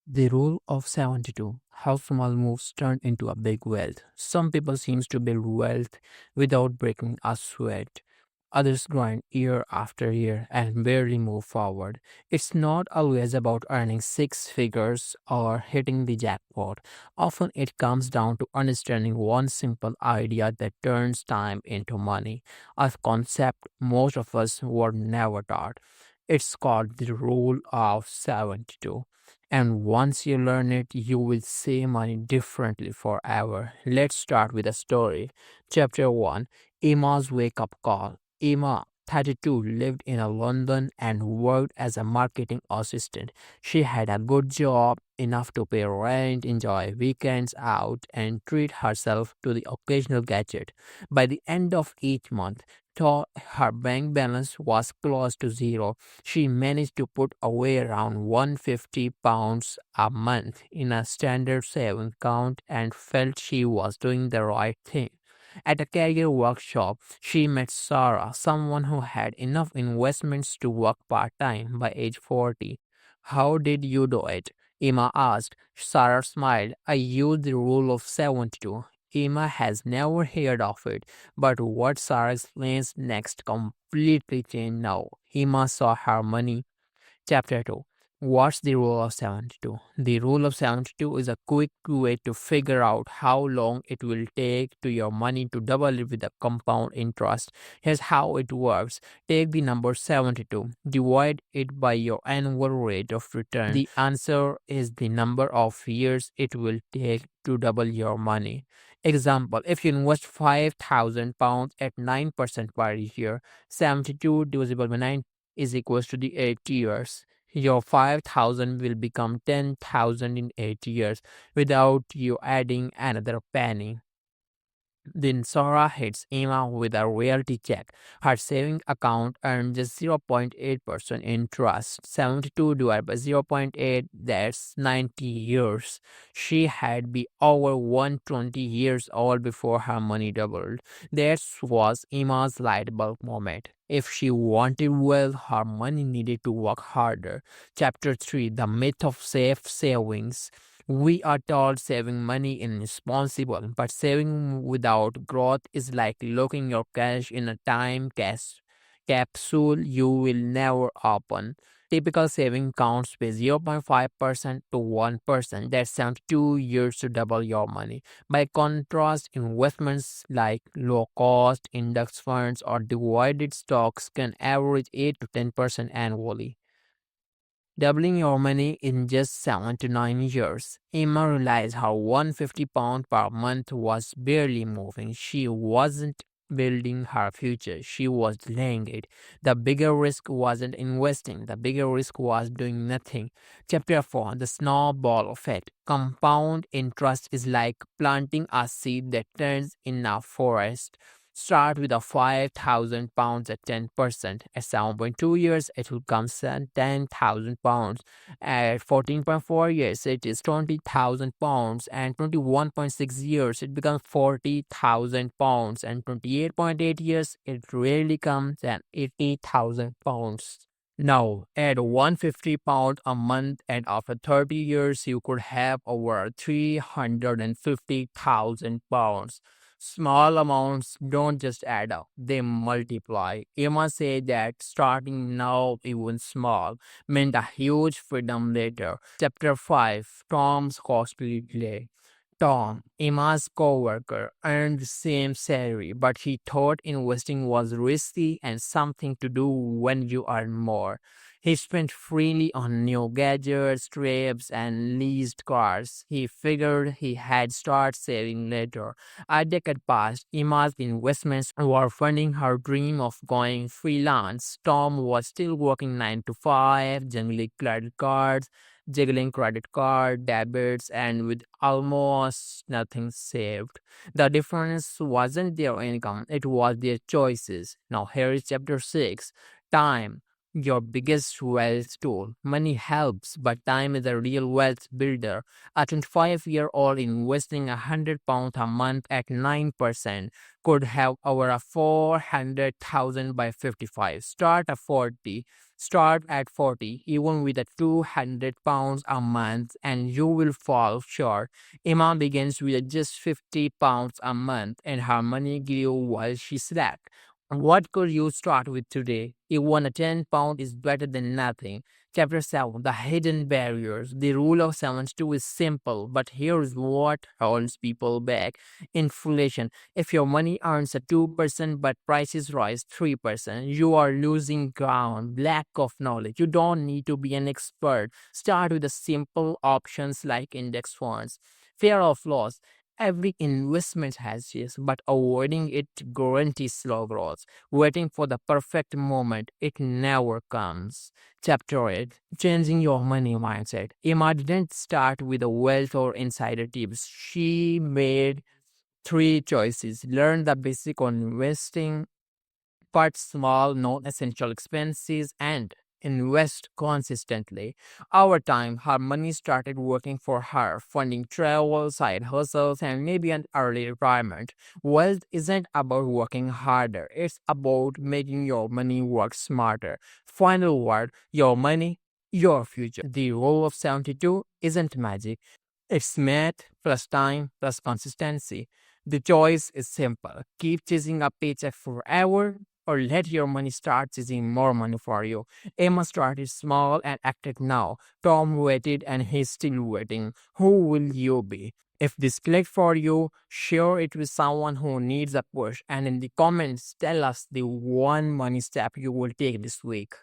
The rule of 72. How small moves turn into a big wealth. Some people seem to build wealth without breaking a sweat. Others grind year after year and barely move forward. It's not always about earning six figures or hitting the jackpot. Often it comes down to understanding one simple idea that turns time into money, a concept most of us were never taught. It's called the rule of 72. And once you learn it, you will save money differently forever. Let's start with a story. Chapter 1. Emma's Wake Up Call. Emma, 32, lived in a London and worked as a marketing assistant. She had a good job, enough to pay rent, enjoy weekends out, and treat herself to the occasional gadget. By the end of each month, though her bank balance was close to zero, she managed to put away around £150 a month in a standard savings account and felt she was doing the right thing. At a career workshop, she met Sarah, someone who had enough investments to work part time by age 40. How did you do it? Emma asked. Sarah smiled. I used the rule of 72. Emma has never heard of it, but what Sarah explains next completely changed now. Emma saw her money. Chapter 2. What's the rule of 72? The rule of 72 is a quick way to figure out how long it will take to your money to double it with a compound interest. Here's how it works. Take the number 72, divide it by your annual rate of return. The answer is the number of years it will take to double your money. Example, if you invest £5,000 at 9% per year, 72 divisible by 9 is equals to the 8 years. Your 5,000 will become 10,000 in 8 years without you adding another penny. Then Sora hits Emma with a reality check. Her saving account earned just 0.8% interest. 72 divided by zero point 0.8, that's 90 years. She had been over 120 years old before her money doubled. That was Emma's light bulb moment. If she wanted wealth, her money needed to work harder. Chapter 3. The Myth of Safe Savings. We are told saving money is responsible, but saving without growth is like locking your cash in a time capsule you will never open. Typical saving accounts pay 0.5% to 1%. That's 72 years to double your money. By contrast, investments like low cost index funds or divided stocks can average 8 to 10% annually, doubling your money in just 7 to 9 years. Emma realized how £150 per month was barely moving. She wasn't building her future, she was delaying it. The bigger risk wasn't investing, the bigger risk was doing nothing. Chapter 4. The Snowball Effect. Compound interest is like planting a seed that turns in a forest. Start with a £5,000 at 10%. At 7.2 years, it will come £10,000. At 14.4 years, it is £20,000. And 21.6 years, it becomes £40,000. And 28.8 years, it really comes at £80,000. Now, add £150 a month, and after 30 years, you could have over £350,000. Small amounts don't just add up, they multiply. Emma said that starting now, even small, meant a huge freedom later. Chapter 5. Tom's Costly Delay. Tom, Emma's co-worker, earned the same salary, but he thought investing was risky and something to do when you earn more. He spent freely on new gadgets, trips, and leased cars. He figured he had start saving later. A decade passed. Emma's investments were funding her dream of going freelance. Tom was still working 9 to 5, juggling credit card debits, and with almost nothing saved. The difference wasn't their income, it was their choices. Now here is chapter 6. Time. your biggest wealth tool. Money helps, but time is a real wealth builder. A 25-year-old investing £100 a month at 9% could have over a 400,000 by 55. Start at 40, even with a £200 a month, and you will fall short. Emma begins with just £50 a month, and her money grew while she slept. What could you start with today? Even a £10 is better than nothing. Chapter 7, The Hidden Barriers. The rule of 72 is simple, but here's what holds people back. Inflation. If your money earns a 2% but prices rise 3%, you are losing ground. Lack of knowledge. You don't need to be an expert. Start with the simple options like index funds. Fear of loss. Every investment has this, but avoiding it guarantees slow growth. Waiting for the perfect moment, it never comes. Chapter 8, Changing Your Money Mindset. Emma didn't start with a wealth or insider tips. She made three choices: learn the basic on investing, cut small, non-essential expenses, and invest consistently. Over time, her money started working for her, funding travel, side hustles, and maybe an early retirement. Wealth isn't about working harder, it's about making your money work smarter. Final word: your money, your future. The rule of 72 isn't magic. It's math plus time plus consistency. The choice is simple. Keep chasing a paycheck forever or let your money start chasing more money for you. Emma started small and acted now. Tom waited and he's still waiting. Who will you be? If this clicked for you, share it with someone who needs a push. And in the comments, tell us the one money step you will take this week.